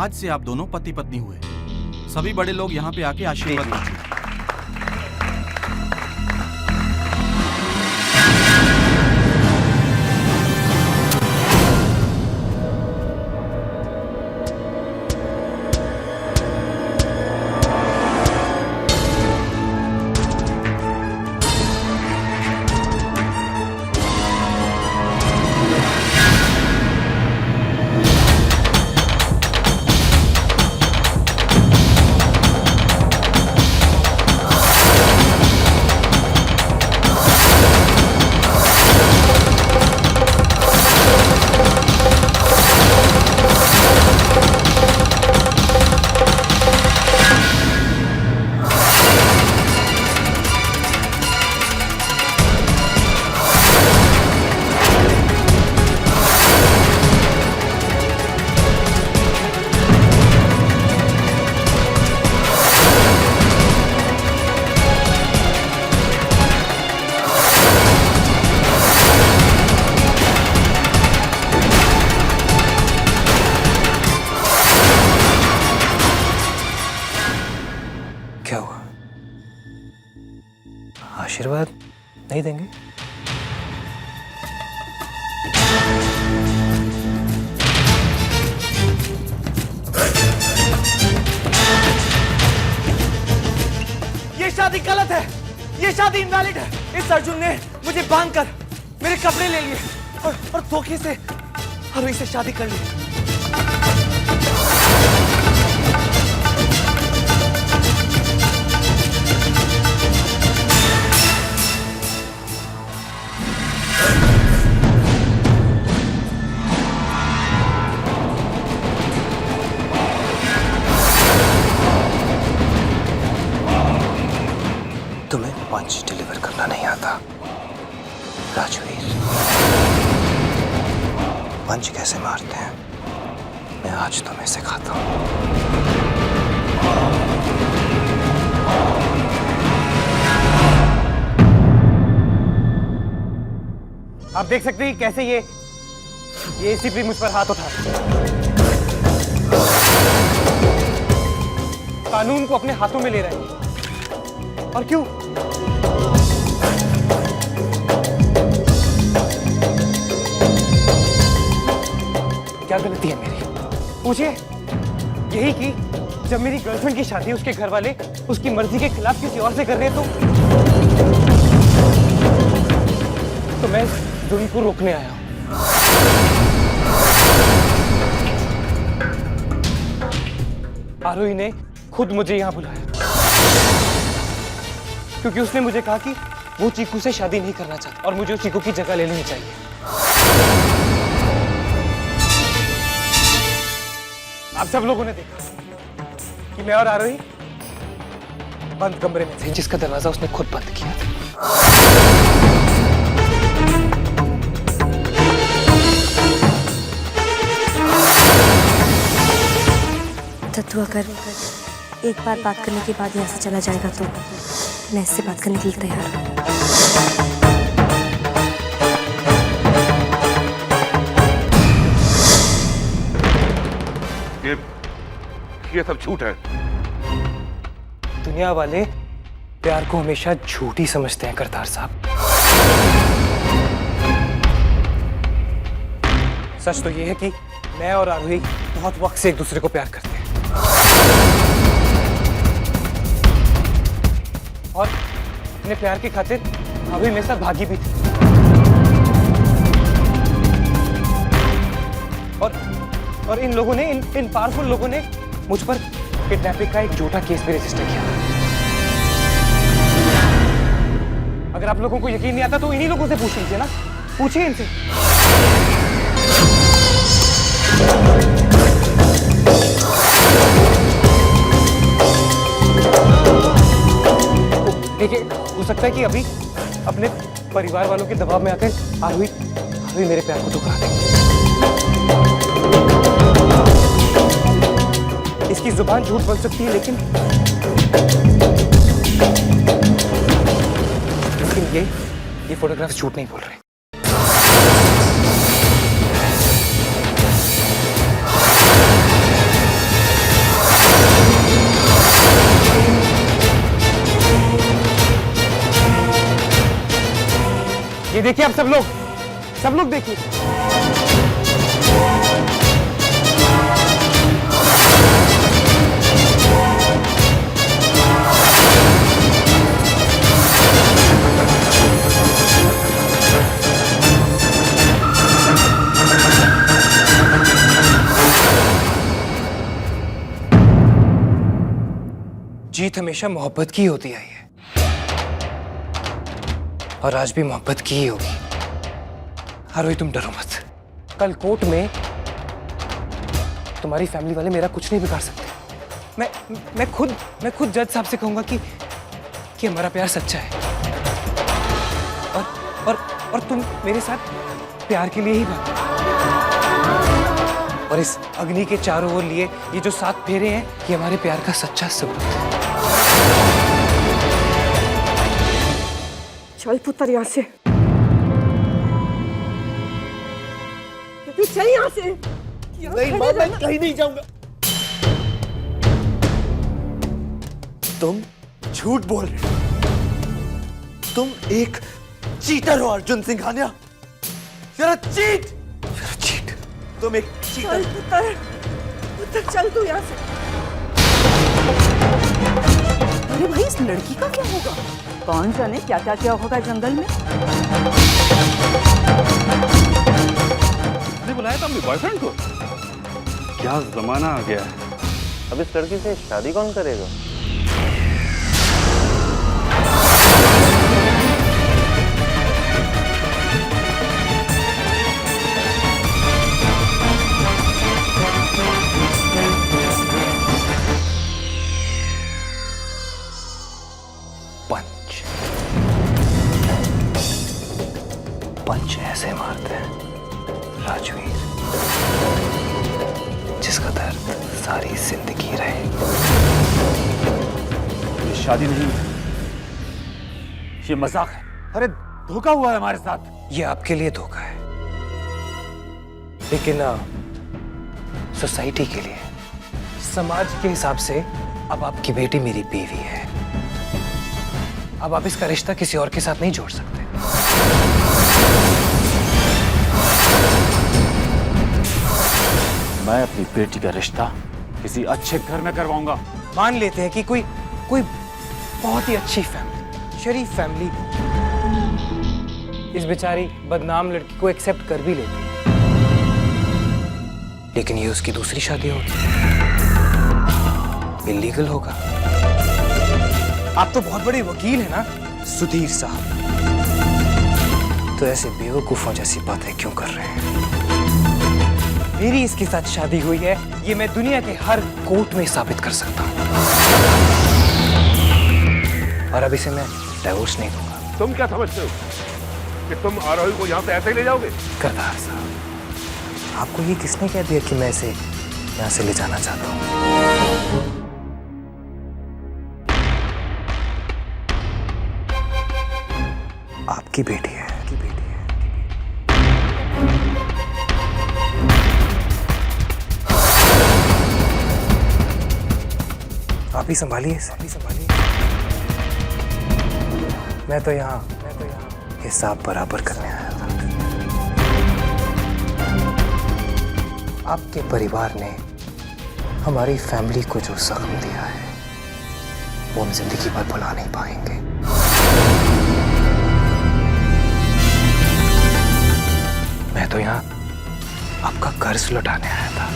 आज से आप दोनों पति पत्नी हुए। सभी बड़े लोग यहाँ पे आके आशीर्वाद दीजिए। क्या हुआ? आशीर्वाद नहीं देंगे? ये शादी गलत है, ये शादी इनवैलिड है। इस अर्जुन ने मुझे बांधकर मेरे कपड़े ले लिए और धोखे से आरोही से शादी कर ली। तुम्हें पंच डिलीवर करना नहीं आता राजवीर। पंच कैसे मारते हैं मैं आज तुम्हें सिखाता हूं। आप देख सकते हैं कैसे ये एसीपी मुझ पर हाथ उठा कानून को अपने हाथों में ले रहे हैं। और क्यों? क्या गलती है मेरी? पूछिए। यही कि जब मेरी गर्लफ्रेंड की शादी उसके घर वाले उसकी मर्जी के खिलाफ किसी और से कर रहे तो मैं जुल्म को रोकने आया हूं। आरोही ने खुद मुझे यहां बुलाया क्योंकि उसने मुझे कहा कि वो चीकू से शादी नहीं करना चाहता और मुझे चीकू की जगह ले लेनी चाहिए। आप सब लोगों ने देखा कि मैं और आरोही बंद कमरे में थे जिसका दरवाजा उसने खुद बंद किया था। तू अगर एक बार बात करने के बाद यहाँ से चला जाएगा तो मैं इससे बात करने के लिए तैयार हूँ। ये सब झूठ है। दुनिया वाले प्यार को हमेशा झूठ ही समझते हैं करतार साहब। सच तो ये है कि मैं और आरोही बहुत वक्त से एक दूसरे को प्यार करते हैं और अपने प्यार की खातिर आरोही मेरे साथ भागी भी थी। और इन लोगों ने इन पावरफुल लोगों ने मुझ पर किडनैपिंग का एक झूठा केस भी रजिस्टर किया। अगर आप लोगों को यकीन नहीं आता तो इन्हीं लोगों से पूछ लीजिए ना, पूछिए इनसे। देखिए, हो सकता है कि अभी अपने परिवार वालों के दबाव में आकर आरोही मेरे प्यार को ठुकरा दे। इसकी जुबान झूठ बोल सकती है लेकिन ये फोटोग्राफ्स झूठ नहीं बोल रहे। ये देखिए आप सब लोग देखिए। जीत हमेशा मोहब्बत की होती है ये, और आज भी मोहब्बत की ही होगी। आरोही तुम डरो मत, कल कोर्ट में तुम्हारी फैमिली वाले मेरा कुछ नहीं बिगाड़ सकते। मैं खुद जज साहब से कहूंगा कि हमारा प्यार सच्चा है, और तुम मेरे साथ प्यार के लिए ही भागो। और इस अग्नि के चारों ओर लिए ये जो 7 फेरे हैं, ये हमारे प्यार का सच्चा सबूत है। चल पुत्र यहाँ से, चल यहाँ से। नहीं माँ, मैं कहीं नहीं जाऊंगा। तुम झूठ बोल रहे हो। तुम एक चीटर हो Arjun Singhania. You're a cheat! You're a cheat! तुम एक चल चीटर। पुत्र चल तू यहाँ से। अरे भाई इस लड़की का क्या होगा? कौन जाने क्या क्या क्या होगा जंगल में। ने बुलाया था अपने बॉयफ्रेंड को। क्या जमाना आ गया है। अब इस लड़की से शादी कौन करेगा? पंच ऐसे मारते हैं राजवीर, जिसका दर्द सारी जिंदगी रहे। ये शादी नहीं है, ये मजाक है। अरे धोखा हुआ है हमारे साथ। ये आपके लिए धोखा है, लेकिन सोसाइटी के लिए, समाज के हिसाब से अब आपकी बेटी मेरी बीवी है। अब आप इसका रिश्ता किसी और के साथ नहीं जोड़ सकते। मैं अपनी बेटी का रिश्ता किसी अच्छे घर में करवाऊंगा। मान लेते हैं कि कोई बहुत ही अच्छी फैमिली, शरीफ फैमिली इस बेचारी बदनाम लड़की को एक्सेप्ट कर भी लेती है, लेकिन ये उसकी दूसरी शादी होगी, इलीगल होगा। आप तो बहुत बड़े वकील हैं ना सुधीर साहब, तो ऐसे बेवकूफों जैसी बातें क्यों कर रहे हैं? मेरी इसके साथ शादी हुई है, ये मैं दुनिया के हर कोर्ट में साबित कर सकता हूँ, और अब इसे मैं डिवोर्स नहीं दूंगा। तुम क्या समझते हो कि तुम आरोही को यहाँ से ऐसे ही ले जाओगे? करतार साहब, आपको ये किसने कह दिया कि मैं इसे यहाँ से ले जाना चाहता हूँ? आपकी बेटी है, आपकी बेटी है। आप ही संभालिए, आप ही संभालिए। मैं तो यहाँ हिसाब बराबर करने आया था। आपके परिवार ने हमारी फैमिली को जो जख्म दिया है, वो हम जिंदगी भर भुला नहीं पाएंगे। मैं तो यहाँ आपका कर्ज लौटाने आया था,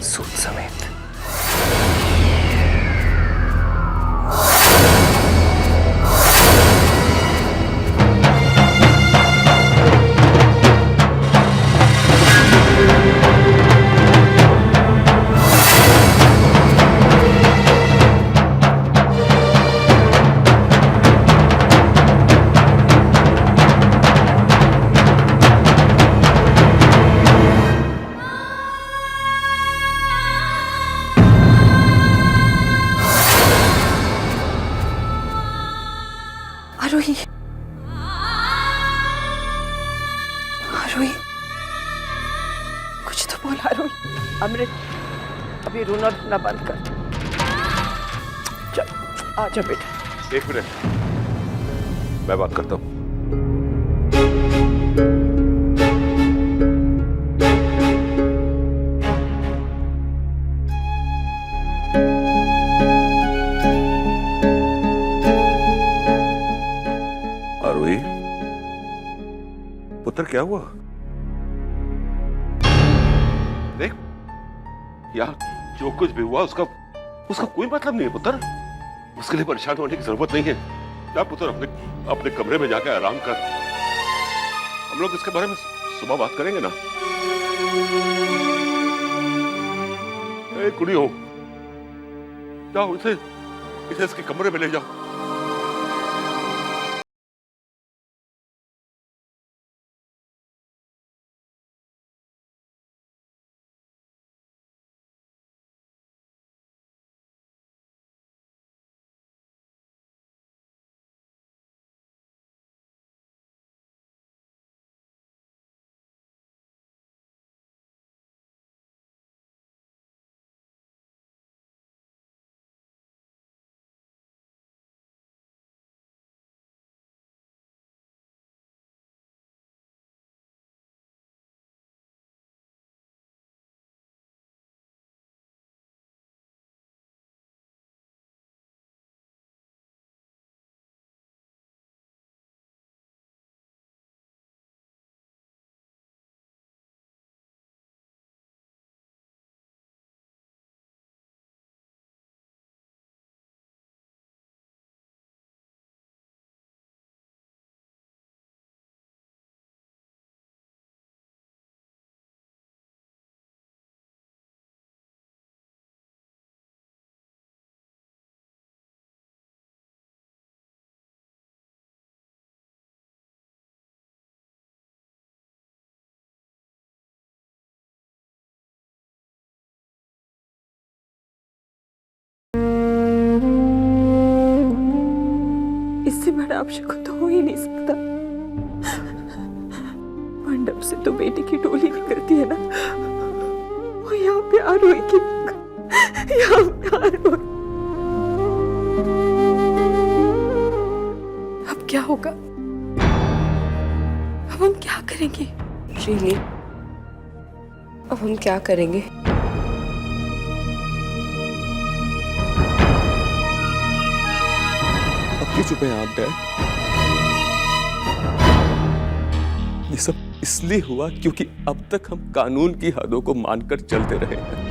सूद समेत। आरोही, आरोही, कुछ तो बोल आरोही। अमृत, अभी रोना धोना बंद कर। चल आजा बेटा। एक मिनट, मैं बात करता हूं। आरोही, पुत्र क्या हुआ? देख, यार जो कुछ भी हुआ उसका कोई मतलब नहीं है पुत्र। उसके लिए परेशान होने की जरूरत नहीं है। जा पुत्र, अपने कमरे में जाकर आराम कर। हम लोग इसके बारे में सुबह बात करेंगे ना। ए कुड़ी हो, जाओ इसे इसके कमरे में ले जाओ। इससे बड़ा अपशकुन तो हो ही नहीं सकता। मंडप से तो बेटी की डोली निकलती है ना, वो यहाँ पे आरोही की, यहाँ पे आरोही। अब क्या होगा? अब हम क्या करेंगे? रियली अब हम क्या करेंगे? अब क्यों चुप हैं आप डैड? ये सब इसलिए हुआ क्योंकि अब तक हम कानून की हदों को मानकर चलते रहे हैं।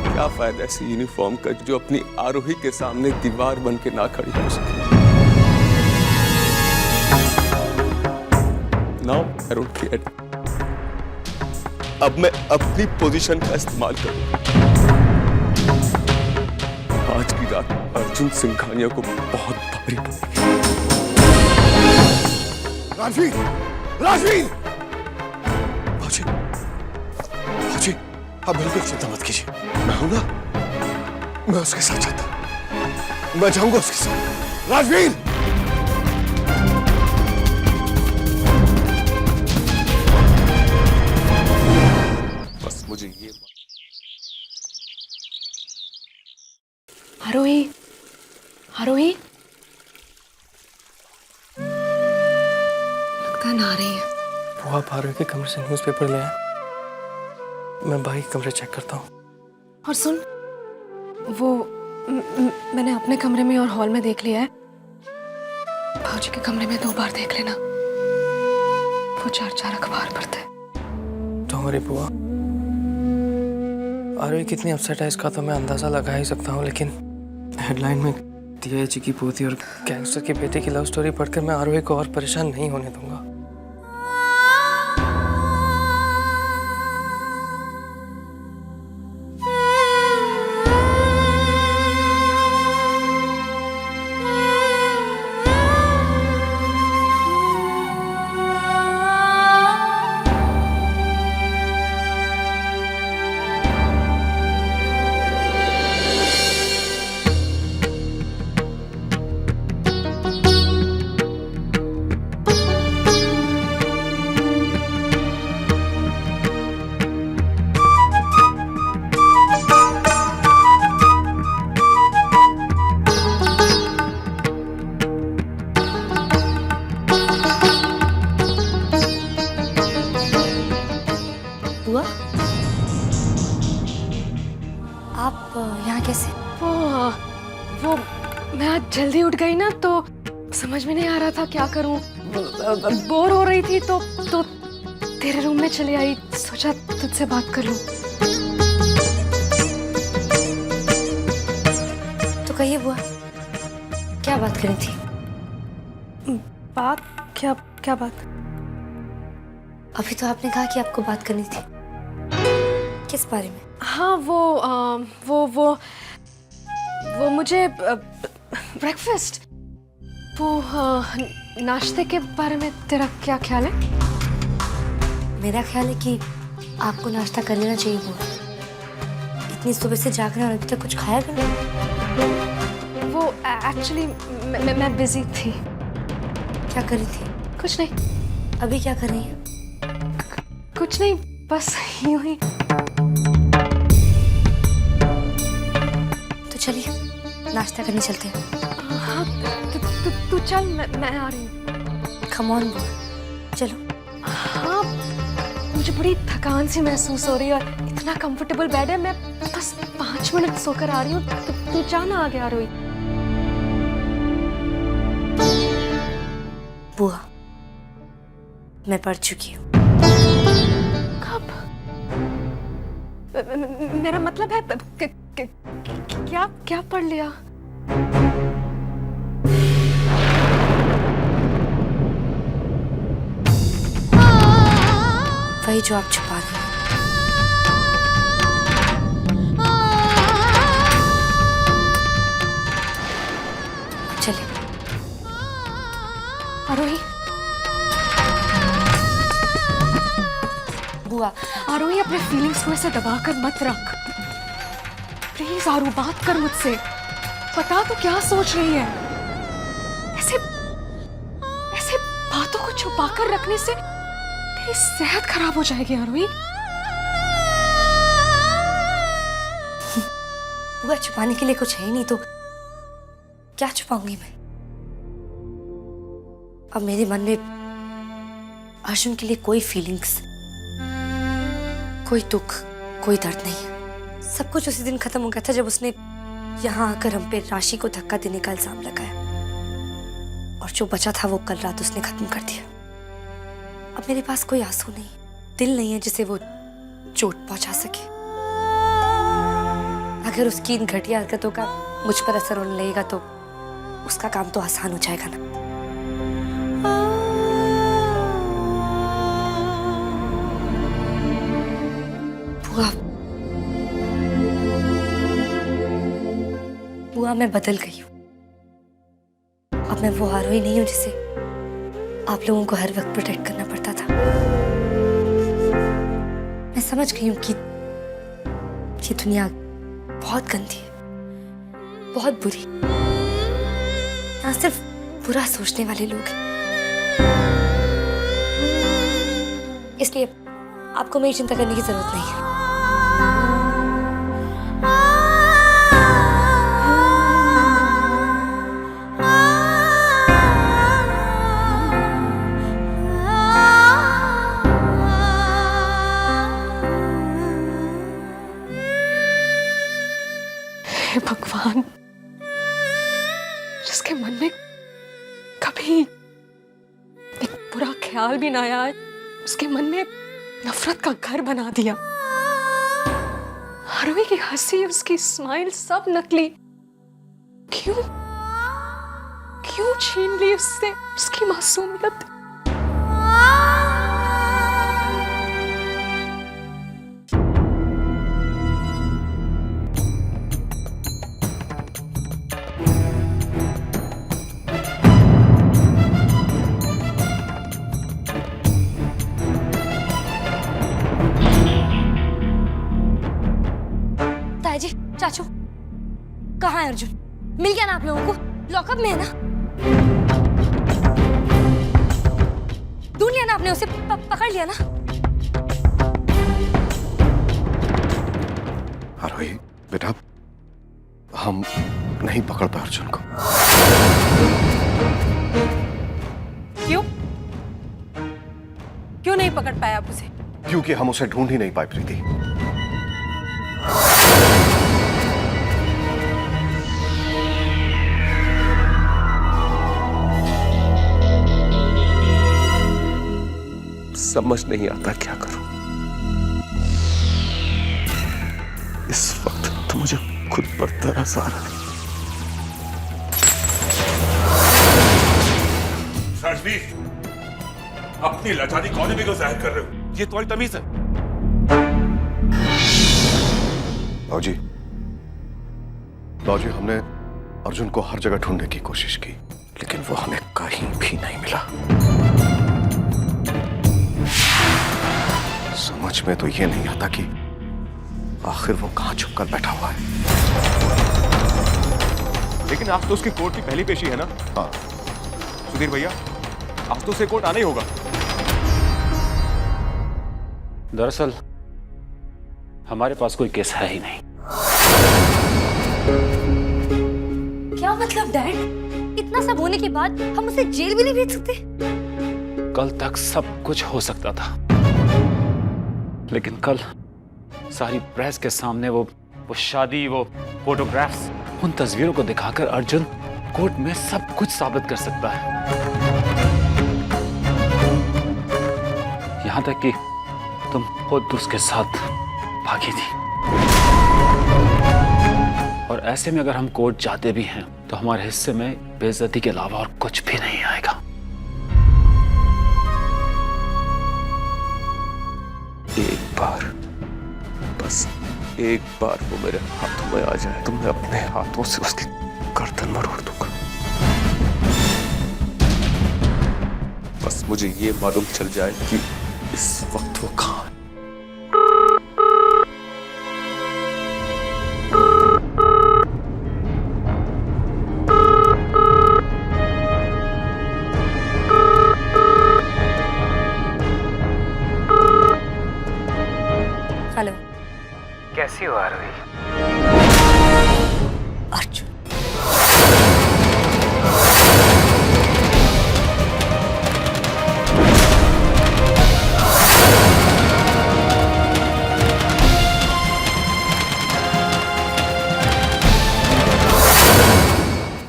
क्या फायदा ऐसी यूनिफॉर्म का जो अपनी आरोही के सामने दीवार बन के ना खड़ी हो सके। Now I don't care. अब मैं अपनी पोजीशन का इस्तेमाल करूंगा। आज की रात अर्जुन सिंघानिया को बहुत भारी पड़ेगी। राजवीर! राजवीर! भाजी, भाजी, आप बिल्कुल चिंता मत कीजिए। मैं हूं ना, मैं उसके साथ जाता हूं। मैं जाऊंगा उसके साथ। राजवीर! बस मुझे ये आरोही, आरोही, लगता ना आ रही है। वो आप आरोही के कमरे से न्यूज़पेपर ले आए। मैं बाकी कमरे चेक करता हूँ। और सुन, वो मैंने अपने कमरे में और हॉल में देख लिया है। भाजी के कमरे में 2 बार देख लेना। वो 4 अखबार पढ़ते हैं। तो हमारी बुआ आरोही कितनी अपसेट है इसका तो मैं अंदाजा लगा ही सकता हूँ, लेकिन हेडलाइन में दिया जी की पोती और गैंगस्टर के बेटे की लव स्टोरी पढ़कर मैं आरोही को और परेशान नहीं होने दूंगा। आप यहाँ कैसे? वो मैं आज जल्दी उठ गई ना, तो समझ में नहीं आ रहा था क्या करूं। बोर हो रही थी तो तेरे रूम में चली आई, सोचा तुझसे बात कर लूं। तो कहिए बुआ, क्या बात करनी थी? बात? क्या बात? अभी तो आपने कहा कि आपको बात करनी थी। किस बारे में? हाँ वो मुझे ब्रेकफास्ट, वो नाश्ते के बारे में तेरा क्या ख्याल है? मेरा ख्याल है कि आपको नाश्ता कर लेना चाहिए बुआ। इतनी सुबह से जाग रहे हैं और अभी तक कुछ खाया भी नहीं। वो एक्चुअली मैं बिजी थी। क्या कर रही थी? कुछ नहीं। अभी क्या कर रही हैं? कुछ नहीं, बस यूं ही। तो चलिए नाश्ता करने चलते हैं। हाँ, तू चल, मैं आ रही हूँ। कम ऑन बुआ, चलो। हाँ, मुझे बड़ी थकान सी महसूस हो रही है और इतना कंफर्टेबल बेड है। मैं बस 5 मिनट सोकर आ रही हूँ। तू जाना आ गया रोई। बुआ, मैं पढ़ चुकी हूँ। कब? मेरा मतलब है क्या पढ़ लिया? वही जो आप छुपा रहे हैं। चलिए। आरोही, बुआ, आरोही अपने फीलिंग्स को ऐसे दबाकर मत रख। प्लीज आरू, बात कर मुझसे। बता तू क्या सोच रही है। ऐसे बातों को छुपाकर रखने से तेरी सेहत खराब हो जाएगी आरोही। बुआ, छुपाने के लिए कुछ है ही नहीं तो क्या छुपाऊंगी मैं? अब मेरे मन में अर्जुन के लिए कोई फीलिंग्स, कोई दुख, कोई दर्द नहीं है। सब कुछ उसी दिन खत्म हो गया था जब उसने यहाँ आकर हम पे राशि को धक्का देने का इल्जाम लगाया, और जो बचा था वो कल रात उसने खत्म कर दिया। अब मेरे पास कोई आंसू नहीं, दिल नहीं है जिसे वो चोट पहुंचा सके। अगर उसकी इन घटिया हरकतों का मुझ पर असर होने लगेगा तो उसका काम तो आसान हो जाएगा ना। बुआ, मैं बदल गई हूँ। अब मैं वो आरोही नहीं हूँ जिसे आप लोगों को हर वक्त प्रोटेक्ट करना पड़ता था। मैं समझ गई हूँ कि ये दुनिया बहुत गंदी है, बहुत बुरी। यहाँ सिर्फ बुरा सोचने वाले लोग हैं। इसलिए आपको मेरी चिंता करने की जरूरत नहीं है। हे भगवान, जिसके मन में कभी एक बुरा ख्याल भी ना आया, उसके मन में नफरत का घर बना दिया। आरोही की हंसी, उसकी स्माइल सब नकली। क्यों छीन ली उससे उसकी मासूमियत? ताई जी, चाचू, कहाँ है अर्जुन? मिल गया ना आप लोगों को? लॉकअप में है ना? ढूंढ लिया ना आपने उसे? पकड़ लिया ना? आरोही बेटा, हम नहीं पकड़ पाए अर्जुन को। क्यों नहीं पकड़ पाए आप उसे? क्योंकि हम उसे ढूंढ ही नहीं पाए प्रीति। समझ नहीं आता क्या करूं। इस वक्त तो मुझे खुद पर तरस आ रहा है। राजवीर, अपनी लाचारी कौन भी को जाहिर कर रहे हो? ये तुम्हारी तमीज है? बाबूजी, बाबूजी, हमने अर्जुन को हर जगह ढूंढने की कोशिश की, लेकिन वो हमें कहीं भी नहीं मिला। समझ में तो ये नहीं आता कि आखिर वो कहां छुपकर बैठा हुआ है। लेकिन आज तो उसकी कोर्ट की पहली पेशी है ना? हाँ। सुधीर भैया, आज तो उसे कोर्ट आना ही होगा। दरअसल हमारे पास कोई केस है ही नहीं। क्या मतलब डैड? इतना सब होने के बाद हम उसे जेल भी नहीं भेज सकते? कल तक सब कुछ हो सकता था, लेकिन कल सारी प्रेस के सामने वो शादी, वो फोटोग्राफ्स, उन तस्वीरों को दिखाकर अर्जुन कोर्ट में सब कुछ साबित कर सकता है। यहां तक कि तुम खुद उसके साथ भागी थी। और ऐसे में अगर हम कोर्ट जाते भी हैं तो हमारे हिस्से में बेइज्जती के अलावा और कुछ भी नहीं आएगा। एक बार, बस एक बार वो मेरे हाथों में आ जाए तो मैं अपने हाथों से उसकी गर्दन मरोड़ दूंगा। बस मुझे ये मालूम चल जाए कि इस वक्त वो कहां है।